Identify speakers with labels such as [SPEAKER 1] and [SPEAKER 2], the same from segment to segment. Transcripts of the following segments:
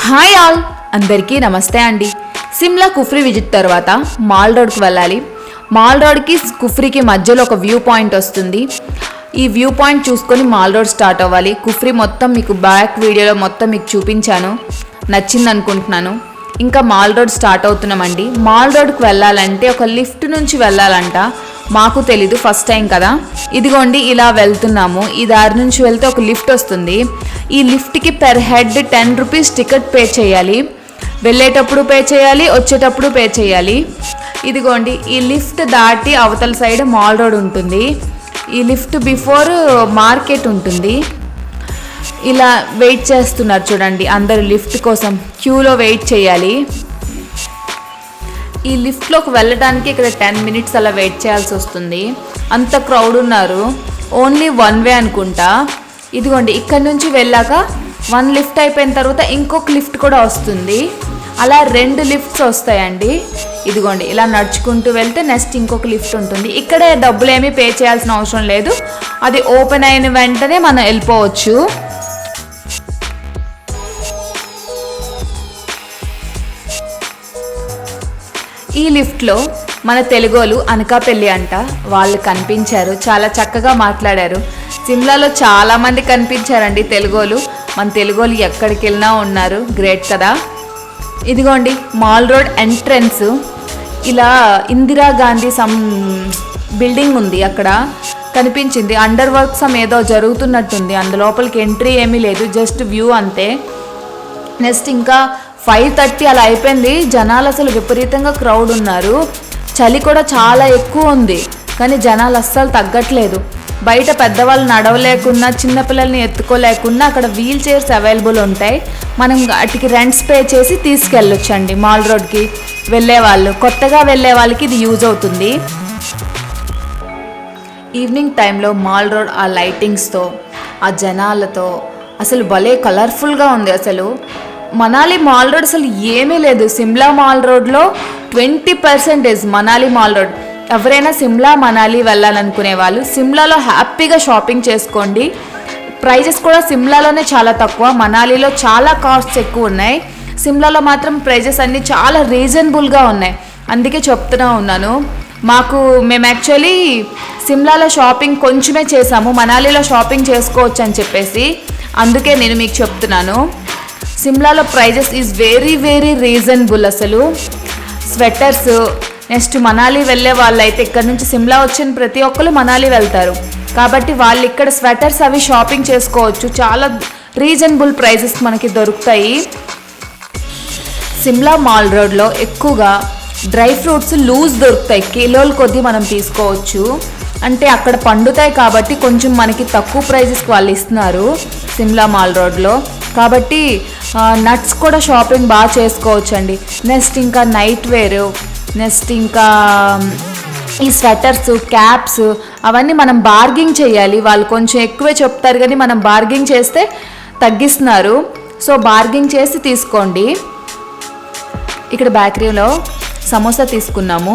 [SPEAKER 1] Hi all, అందరికీ నమస్తే అండి. సిమ్లా కుఫ్రీ విజిట్ తర్వాత మాల్ రోడ్కి వెళ్ళాలి. మాల్ రోడ్కి కుఫ్రీకి మధ్యలో ఒక వ్యూ పాయింట్ వస్తుంది. ఈ వ్యూ పాయింట్ చూసుకొని మాల్ రోడ్ స్టార్ట్ అవ్వాలి. కుఫ్రీ మొత్తం మీకు బ్యాక్ వీడియోలో మొత్తం మీకు చూపించాను, నచ్చింది అనుకుంటున్నాను. ఇంకా మాల్ రోడ్ స్టార్ట్ అవుతున్నామండి. మాల్ రోడ్కి వెళ్ళాలంటే ఒక లిఫ్ట్ నుంచి వెళ్ళాలంట. మాకు తెలీదు, ఫస్ట్ టైం కదా. ఇదిగోండి ఇలా వెళ్తున్నాము. ఈ దారి నుంచి వెళ్తే ఒక లిఫ్ట్ వస్తుంది. ఈ లిఫ్ట్కి per head 10 rupees ticket pay చేయాలి. వెళ్ళేటప్పుడు పే చేయాలి, వచ్చేటప్పుడు పే చేయాలి. ఇదిగోండి ఈ లిఫ్ట్ దాటి అవతల సైడ్ మాల్ రోడ్ ఉంటుంది. ఈ లిఫ్ట్ బిఫోర్ మార్కెట్ ఉంటుంది. ఇలా వెయిట్ చేస్తున్నారు చూడండి, అందరూ లిఫ్ట్ కోసం క్యూలో వెయిట్ చేయాలి. ఈ లిఫ్ట్లోకి వెళ్ళడానికి ఇక్కడ 10 మినిట్స్ అలా వెయిట్ చేయాల్సి వస్తుంది. అంత క్రౌడ్ ఉన్నారు. ఓన్లీ 1 వే అనుకుంటా. ఇదిగోండి ఇక్కడ నుంచి వెళ్ళాక 1 లిఫ్ట్ అయిపోయిన తర్వాత ఇంకొక లిఫ్ట్ కూడా వస్తుంది. అలా 2 లిఫ్ట్స్ వస్తాయండి. ఇదిగోండి ఇలా నడుచుకుంటూ వెళ్తే నెక్స్ట్ ఇంకొక లిఫ్ట్ ఉంటుంది. ఇక్కడే డబ్బులు ఏమీ పే చేయాల్సిన అవసరం లేదు. అది ఓపెన్ అయిన వెంటనే మనం వెళ్ళిపోవచ్చు. ఈ లిఫ్ట్లో మన తెలుగోలు అనకాపల్లి అంట, వాళ్ళు కనిపించారు. చాలా చక్కగా మాట్లాడారు. సిమ్లాలో చాలామంది కనిపించారండి తెలుగోలు. మన తెలుగోలు ఎక్కడికి వెళ్ళినా ఉన్నారు. గ్రేట్ కదా. ఇదిగోండి మాల్ రోడ్ ఎంట్రన్స్. ఇలా ఇందిరాగాంధీ బిల్డింగ్ ఉంది అక్కడ కనిపించింది. అండర్ వర్క్స్ ఏదో జరుగుతున్నట్టుంది. అందులోపలికి ఎంట్రీ ఏమీ లేదు, జస్ట్ వ్యూ అంతే. నెక్స్ట్ ఇంకా 5:30 అలా అయిపోయింది. జనాలు అసలు విపరీతంగా క్రౌడ్ ఉన్నారు. చలి కూడా చాలా ఎక్కువ ఉంది, కానీ జనాలు అస్సలు తగ్గట్లేదు. బయట పెద్దవాళ్ళు నడవలేకున్నా, చిన్నపిల్లల్ని ఎత్తుకోలేకున్నా అక్కడ వీల్ చైర్స్ అవైలబుల్ ఉంటాయి. మనం వాటికి రెంట్స్ పే చేసి తీసుకెళ్ళొచ్చండి. మాల్ రోడ్కి వెళ్ళే వాళ్ళు, కొత్తగా వెళ్ళే వాళ్ళకి ఇది యూజ్ అవుతుంది. ఈవినింగ్ టైంలో మాల్ రోడ్ ఆ లైటింగ్స్తో, ఆ జనాలతో అసలు భలే కలర్ఫుల్గా ఉంది. అసలు మనాలి మాల్ రోడ్ అసలు ఏమీ లేదు. సిమ్లా మాల్ రోడ్లో 20% మనాలి మాల్ రోడ్. ఎవరైనా సిమ్లా మనాలి వెళ్ళాలనుకునే వాళ్ళు సిమ్లాలో హ్యాపీగా షాపింగ్ చేసుకోండి. ప్రైజెస్ కూడా సిమ్లాలోనే చాలా తక్కువ. మనాలిలో చాలా కాస్ట్స్ ఎక్కువ ఉన్నాయి. సిమ్లాలో మాత్రం ప్రైజెస్ అన్నీ చాలా రీజనబుల్గా ఉన్నాయి. అందుకే చెప్తూనే ఉన్నాను. మేము యాక్చువల్లీ సిమ్లాలో షాపింగ్ కొంచెమే చేసాము, మనాలిలో షాపింగ్ చేసుకోవచ్చు అని చెప్పేసి. అందుకే నేను మీకు చెప్తున్నాను. సిమ్లాలో prices is very very reasonable. అసలు స్వెటర్స్, నెక్స్ట్ మనాలి వెళ్ళే వాళ్ళు అయితే ఇక్కడ నుంచి సిమ్లా వచ్చిన ప్రతి ఒక్కరు మనాలి వెళ్తారు కాబట్టి వాళ్ళు ఇక్కడ స్వెటర్స్ అవి షాపింగ్ చేసుకోవచ్చు. చాలా రీజనబుల్ ప్రైజెస్ మనకి దొరుకుతాయి. సిమ్లా మాల్ రోడ్లో ఎక్కువగా డ్రై ఫ్రూట్స్ లూజ్ దొరుకుతాయి. కిలోల కొద్దీ మనం తీసుకోవచ్చు. అంటే అక్కడ పండుతాయి కాబట్టి కొంచెం మనకి తక్కువ ప్రైజెస్కి వాళ్ళు ఇస్తున్నారు సిమ్లా మాల్ రోడ్లో. కాబట్టి నట్స్ కూడా షాపింగ్ బాగా చేసుకోవచ్చు అండి. నెక్స్ట్ ఇంకా నైట్ వేర్, నెక్స్ట్ ఇంకా ఈ స్వెటర్స్, క్యాప్స్ అవన్నీ మనం బార్గింగ్ చేయాలి. వాళ్ళు కొంచెం ఎక్కువే చెప్తారు కానీ మనం బార్గింగ్ చేస్తే తగ్గిస్తున్నారు. సో బార్గింగ్ చేసి తీసుకోండి. ఇక్కడ బేకరీలో సమోసా తీసుకున్నాము.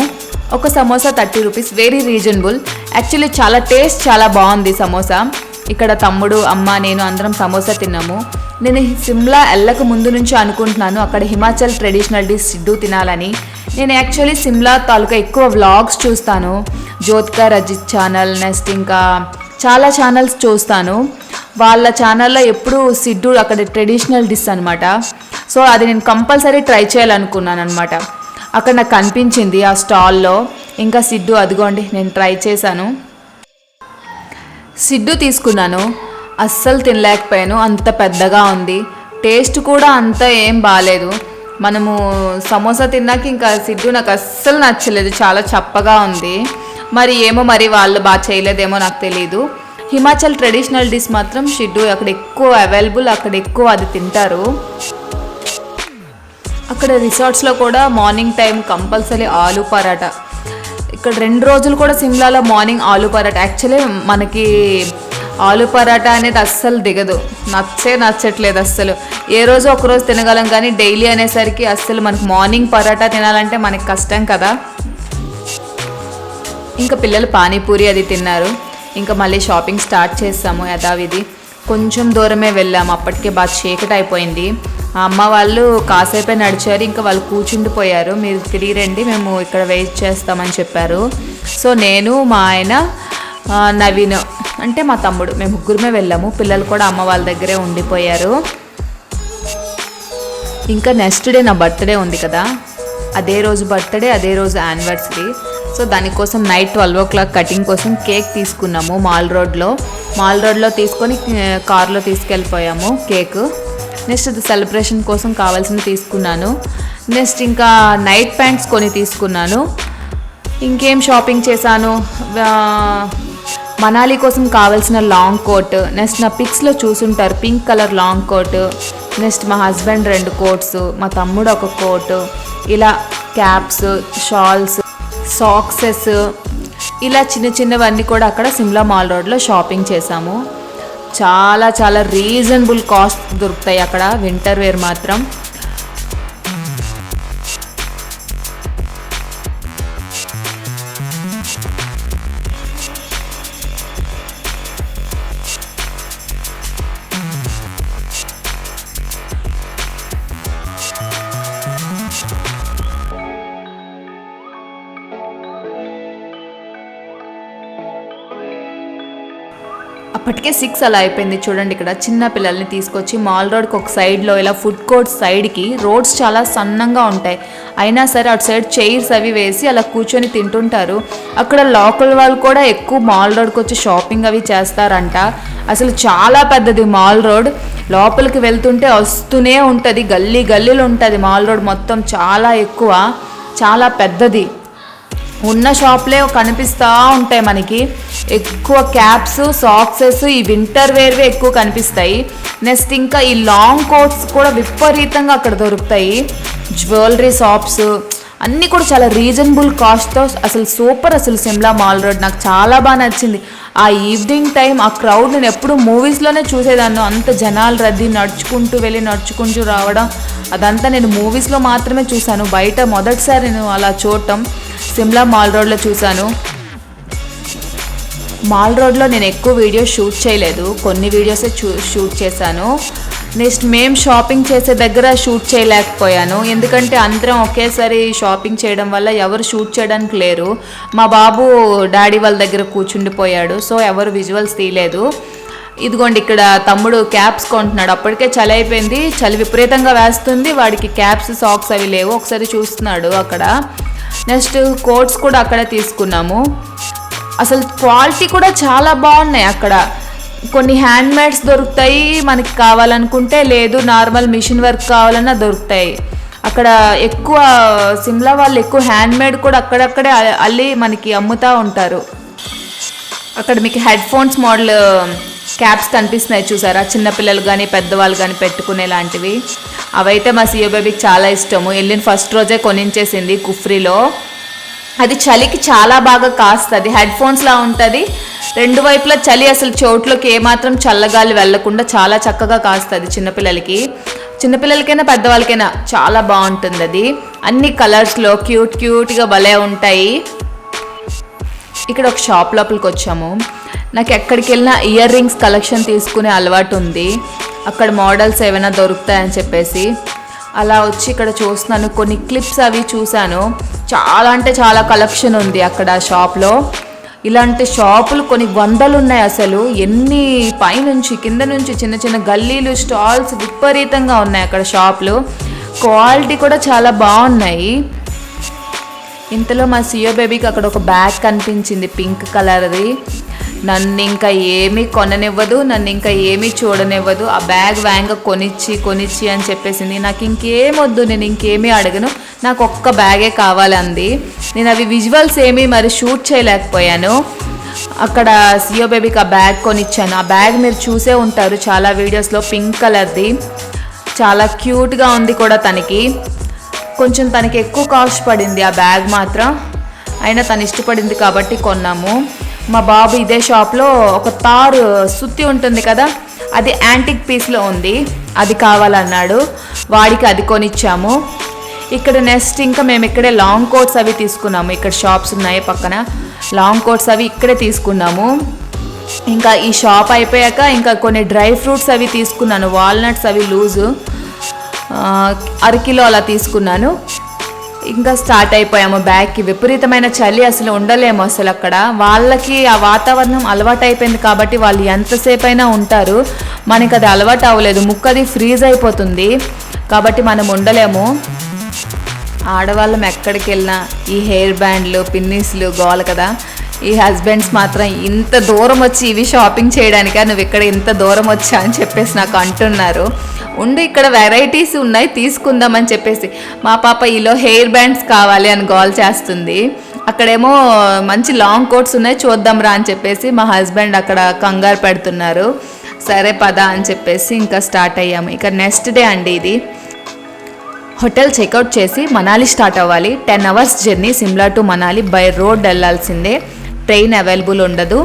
[SPEAKER 1] ఒక samosa 30 rupees, very reasonable. Actually చాలా టేస్ట్ చాలా బాగుంది సమోసా. ఇక్కడ తమ్ముడు, అమ్మ, నేను అందరం సమోసా తిన్నాము. నేను సిమ్లా వెళ్ళక ముందు నుంచి అనుకుంటున్నాను అక్కడ హిమాచల్ ట్రెడిషనల్ డిష్ సిడ్డు తినాలని. నేను యాక్చువల్లీ సిమ్లా తాలూకా ఎక్కువ వ్లాగ్స్ చూస్తాను. జ్యోతిక రజిత్ ఛానల్, నెక్స్ట్ ఇంకా చాలా ఛానల్స్ చూస్తాను. వాళ్ళ ఛానల్లో ఎప్పుడు సిడ్డు అక్కడ ట్రెడిషనల్ డిష్ అనమాట. సో అది నేను కంపల్సరీ ట్రై చేయాలనుకున్నాను అనమాట. అక్కడ నాకు కనిపించింది ఆ స్టాల్లో. ఇంకా సిడ్డు అదిగోండి నేను ట్రై చేశాను. సిడ్డు తీసుకున్నాను, అస్సలు తినలేకపోయాను. అంత పెద్దగా ఉంది, టేస్ట్ కూడా అంత ఏం బాగాలేదు. మనము సమోసా తిన్నాక ఇంకా సిడ్డు నాకు అస్సలు నచ్చలేదు, చాలా చప్పగా ఉంది. మరి ఏమో మరి వాళ్ళు బాగా చేయలేదేమో నాకు తెలీదు. హిమాచల్ ట్రెడిషనల్ డిష్ మాత్రం సిడ్డు అక్కడ ఎక్కువ అవైలబుల్, అక్కడ ఎక్కువ అది తింటారు. అక్కడ రిసార్ట్స్లో కూడా మార్నింగ్ టైం కంపల్సరీ ఆలు పరాటా. ఇక్కడ 2 రోజులు కూడా సిమ్లాలో మార్నింగ్ ఆలు పరాటా. యాక్చువల్లీ మనకి ఆలు పరాటా అనేది అస్సలు దిగదు, నచ్చట్లేదు అస్సలు. ఏ రోజు ఒకరోజు తినగలం కానీ డైలీ అనేసరికి అస్సలు మనకి మార్నింగ్ పరాటా తినాలంటే మనకి కష్టం కదా. ఇంకా పిల్లలు పానీపూరి అది తిన్నారు. ఇంకా మళ్ళీ షాపింగ్ స్టార్ట్ చేసాము యథావిధి. కొంచెం దూరమే వెళ్ళాము, అప్పటికే బాగా చీకటి అయిపోయింది. అమ్మ వాళ్ళు కాసేపే నడిచారు, ఇంకా వాళ్ళు కూర్చుండిపోయారు. మీరు తిరిగి రండి, మేము ఇక్కడ వెయిట్ చేస్తామని చెప్పారు. సో నేను, మా ఆయన, నవీన్ అంటే మా తమ్ముడు, మేము ముగ్గురమే వెళ్ళాము. పిల్లలు కూడా అమ్మ వాళ్ళ దగ్గరే ఉండిపోయారు. ఇంకా నెక్స్ట్ డే నా బర్త్డే ఉంది కదా, అదే రోజు బర్త్డే, అదే రోజు యానివర్సరీ. సో దానికోసం నైట్ 12 o'clock కటింగ్ కోసం కేక్ తీసుకున్నాము మాల్ రోడ్లో తీసుకొని కార్లో తీసుకెళ్ళిపోయాము కేక్. నెక్స్ట్ అది సెలబ్రేషన్ కోసం కావాల్సింది తీసుకున్నాను. నెక్స్ట్ ఇంకా నైట్ ప్యాంట్స్ కొని తీసుకున్నాను. ఇంకేం షాపింగ్ చేశాను, మనాలి కోసం కావాల్సిన లాంగ్ కోట్. నెక్స్ట్ నా పిక్స్లో చూసుంటారు, pink colour long coat. Next మా హస్బెండ్ 2 కోట్స్, మా తమ్ముడు 1 కోట్. ఇలా క్యాప్స్, షాల్స్, సాక్సెస్, ఇలా చిన్నవన్నీ కూడా అక్కడ సిమ్లా మాల్ రోడ్లో షాపింగ్ చేశాము. చాలా చాలా రీజనబుల్ కాస్ట్ దొరుకుతాయి అక్కడ వింటర్ వేర్ మాత్రం. అప్పటికే 6 అలా అయిపోయింది. చూడండి, ఇక్కడ చిన్న పిల్లల్ని తీసుకొచ్చి మాల్ రోడ్కి ఒక సైడ్లో ఇలా ఫుడ్ కోర్ట్ సైడ్కి రోడ్స్ చాలా సన్నంగా ఉంటాయి, అయినా సరే అటు సైడ్ చైర్స్ అవి వేసి అలా కూర్చొని తింటుంటారు. అక్కడ లోకల్ వాళ్ళు కూడా ఎక్కువ మాల్ రోడ్కి వచ్చి షాపింగ్ అవి చేస్తారంట. అసలు చాలా పెద్దది మాల్ రోడ్, లోపలికి వెళ్తుంటే వస్తూనే ఉంటుంది, గల్లీలు ఉంటుంది మాల్ రోడ్ మొత్తం. చాలా ఎక్కువ, చాలా పెద్దది. ఉన్న షాప్లే కనిపిస్తూ ఉంటాయి మనకి. ఎక్కువ క్యాప్స్, సాక్సెస్, ఈ వింటర్ వేర్వే ఎక్కువ కనిపిస్తాయి. నెక్స్ట్ ఇంకా ఈ లాంగ్ కోట్స్ కూడా విపరీతంగా అక్కడ దొరుకుతాయి. జ్యువెలరీ షాప్స్ అన్నీ కూడా చాలా రీజనబుల్ కాస్ట్తో. అసలు సూపర్, అసలు సిమ్లా మాల్ రోడ్ నాకు చాలా బాగా నచ్చింది. ఆ ఈవినింగ్ టైం ఆ క్రౌడ్ నేను ఎప్పుడు మూవీస్లోనే చూసేదాన్ని. అంత జనాలు రద్దీ, నడుచుకుంటూ వెళ్ళి నడుచుకుంటూ రావడం, అదంతా నేను మూవీస్లో మాత్రమే చూశాను. బయట మొదటిసారి నేను అలా చూడటం సిమ్లా మాల్ రోడ్లో చూశాను. మాల్ రోడ్లో నేను ఎక్కువ వీడియోస్ షూట్ చేయలేదు, కొన్ని వీడియోసే షూట్ చేశాను. నెక్స్ట్ మేము షాపింగ్ చేసే దగ్గర షూట్ చేయలేకపోయాను, ఎందుకంటే అందరం ఒకేసారి షాపింగ్ చేయడం వల్ల ఎవరు షూట్ చేయడానికి లేరు. మా బాబు డాడీ వాళ్ళ దగ్గర కూర్చుండిపోయాడు, సో ఎవరు విజువల్స్ తీయలేదు. ఇదిగోండి, ఇక్కడ తమ్ముడు క్యాప్స్ కొంటున్నాడు. అప్పటికే చలి అయిపోయింది, చలి విపరీతంగా వేస్తుంది. వాడికి క్యాప్స్, సాక్స్ అవి లేవు, ఒకసారి చూస్తున్నాడు అక్కడ. నెక్స్ట్ కోట్స్ కూడా అక్కడే తీసుకున్నాము. అసలు క్వాలిటీ కూడా చాలా బాగున్నాయి అక్కడ. కొన్ని హ్యాండ్ మేడ్స్ దొరుకుతాయి మనకి కావాలనుకుంటే, లేదు నార్మల్ మిషన్ వర్క్ కావాలన్నా దొరుకుతాయి అక్కడ. ఎక్కువ సిమ్లా వాళ్ళు ఎక్కువ హ్యాండ్ మేడ్ కూడా అక్కడక్కడే అల్లి మనకి అమ్ముతూ ఉంటారు. అక్కడ మీకు హెడ్ ఫోన్స్ మోడల్ క్యాప్స్ కనిపిస్తున్నాయి చూసారా, చిన్నపిల్లలు కానీ పెద్దవాళ్ళు కానీ పెట్టుకునే లాంటివి. అవైతే మా సియో బేబీకి చాలా ఇష్టము. వెళ్ళిన ఫస్ట్ రోజే కొనించేసింది కుఫ్రీలో. అది చలికి చాలా బాగా కాస్తుంది, హెడ్ ఫోన్స్లా ఉంటుంది. 2 వైపులా చలి, అసలు చోట్లోకి ఏమాత్రం చల్లగాలి వెళ్లకుండా చాలా చక్కగా కాస్తుంది చిన్నపిల్లలకైనా పెద్దవాళ్ళకైనా చాలా బాగుంటుంది. అది అన్ని కలర్స్లో క్యూట్గా భలే ఉంటాయి. ఇక్కడ ఒక షాప్ లోపలికి వచ్చాము. నాకు ఎక్కడికి వెళ్ళినా ఇయర్ రింగ్స్ కలెక్షన్ తీసుకునే అలవాటు ఉంది, అక్కడ మోడల్స్ ఏమైనా దొరుకుతాయని చెప్పేసి అలా వచ్చి ఇక్కడ చూస్తున్నాను. కొన్ని క్లిప్స్ అవి చూశాను, చాలా అంటే చాలా కలెక్షన్ ఉంది అక్కడ షాప్లో. ఇలాంటి షాపులు కొన్ని 100 ఉన్నాయి అసలు. ఎన్ని పైనుంచి కింద నుంచి చిన్న గల్లీలు, స్టాల్స్ విపరీతంగా ఉన్నాయి అక్కడ షాపులు. క్వాలిటీ కూడా చాలా బాగున్నాయి. ఇంతలో మా సియో బేబీకి అక్కడ ఒక బ్యాగ్ కనిపించింది, పింక్ కలర్ది. నన్ను ఇంకా ఏమీ కొననివ్వదు, నన్ను ఇంకా ఏమీ చూడనివ్వదు. ఆ బ్యాగ్ వ్యాంగ కొనిచ్చి అని చెప్పేసింది. నాకు ఇంకేమొద్దు, నేను ఇంకేమీ అడగను, నాకు ఒక్క బ్యాగే కావాలంది. నేను అవి విజువల్స్ ఏమీ మరి షూట్ చేయలేకపోయాను. అక్కడ సియో బేబీకి ఆ బ్యాగ్ కొనిచ్చాను. ఆ బ్యాగ్ మీరు చూసే ఉంటారు చాలా వీడియోస్లో, పింక్ కలర్ది. చాలా క్యూట్గా ఉంది కూడా. తనకి ఎక్కువ కాస్ట్ పడింది ఆ బ్యాగ్ మాత్రం, అయినా తను ఇష్టపడింది కాబట్టి కొన్నాము. మా బాబు ఇదే షాప్లో ఒక తారు సుత్తి ఉంటుంది కదా, అది యాంటిక్ పీస్లో ఉంది, అది కావాలన్నాడు. వాడికి అది కొనిచ్చాము. ఇక్కడ నెక్స్ట్ ఇంకా మేము ఇక్కడే లాంగ్ కోట్స్ అవి తీసుకున్నాము. ఇక్కడ షాప్స్ ఉన్నాయి పక్కన, లాంగ్ కోట్స్ అవి ఇక్కడే తీసుకున్నాము. ఇంకా ఈ షాప్ అయిపోయాక ఇంకా కొన్ని డ్రై ఫ్రూట్స్ అవి తీసుకున్నాను, వాల్నట్స్ అవి లూజు. అరకిలో అలా తీసుకున్నాను. ఇంకా స్టార్ట్ అయిపోయాము బ్యాగ్కి. విపరీతమైన చలి, అసలు ఉండలేము అసలు అక్కడ. వాళ్ళకి ఆ వాతావరణం అలవాటు అయిపోయింది కాబట్టి వాళ్ళు ఎంతసేపు అయినా ఉంటారు. మనకి అది అలవాటు అవ్వలేదు, ముక్కది ఫ్రీజ్ అయిపోతుంది కాబట్టి మనం ఉండలేము. ఆడవాళ్ళం ఎక్కడికి వెళ్ళినా ఈ హెయిర్ బ్యాండ్లు, పిన్నీస్లు గోల కదా. ఈ హస్బెండ్స్ మాత్రం ఇంత దూరం వచ్చి ఇవి షాపింగ్ చేయడానికా, నువ్వు ఇక్కడ ఇంత దూరం వచ్చా అని చెప్పేసి నాకు అంటున్నారు. ఉండి ఇక్కడ వెరైటీస్ ఉన్నాయి తీసుకుందామని చెప్పేసి. మా పాప ఈలో హెయిర్ బ్యాండ్స్ కావాలి అని గోల్ చేస్తుంది. అక్కడేమో మంచి లాంగ్ కోట్స్ ఉన్నాయి చూద్దాం రా అని చెప్పేసి మా హస్బెండ్ అక్కడ కంగారు పెడుతున్నారు. సరే పద అని చెప్పేసి ఇంకా స్టార్ట్ అయ్యాము. ఇక నెక్స్ట్ డే అండి ఇది. హోటల్ చెక్అవుట్ చేసి మనాలి స్టార్ట్ అవ్వాలి. 10 hours journey Shimla to Manali. By road వెళ్ళాల్సిందే, ట్రైన్ అవైలబుల్ ఉండదు.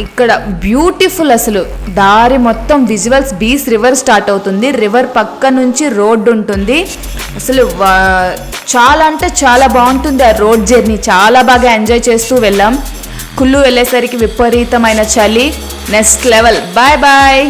[SPEAKER 1] ఇక్కడ బ్యూటిఫుల్, అసలు దారి మొత్తం విజువల్స్. బీస్ రివర్ స్టార్ట్ అవుతుంది, రివర్ పక్క నుంచి రోడ్డు ఉంటుంది. అసలు చాలా అంటే చాలా బాగుంటుంది ఆ రోడ్ జర్నీ. చాలా బాగా ఎంజాయ్ చేస్తూ వెళ్ళాం. కుల్లు వెళ్ళేసరికి విపరీతమైన చలి, నెక్స్ట్ లెవెల్. Bye bye.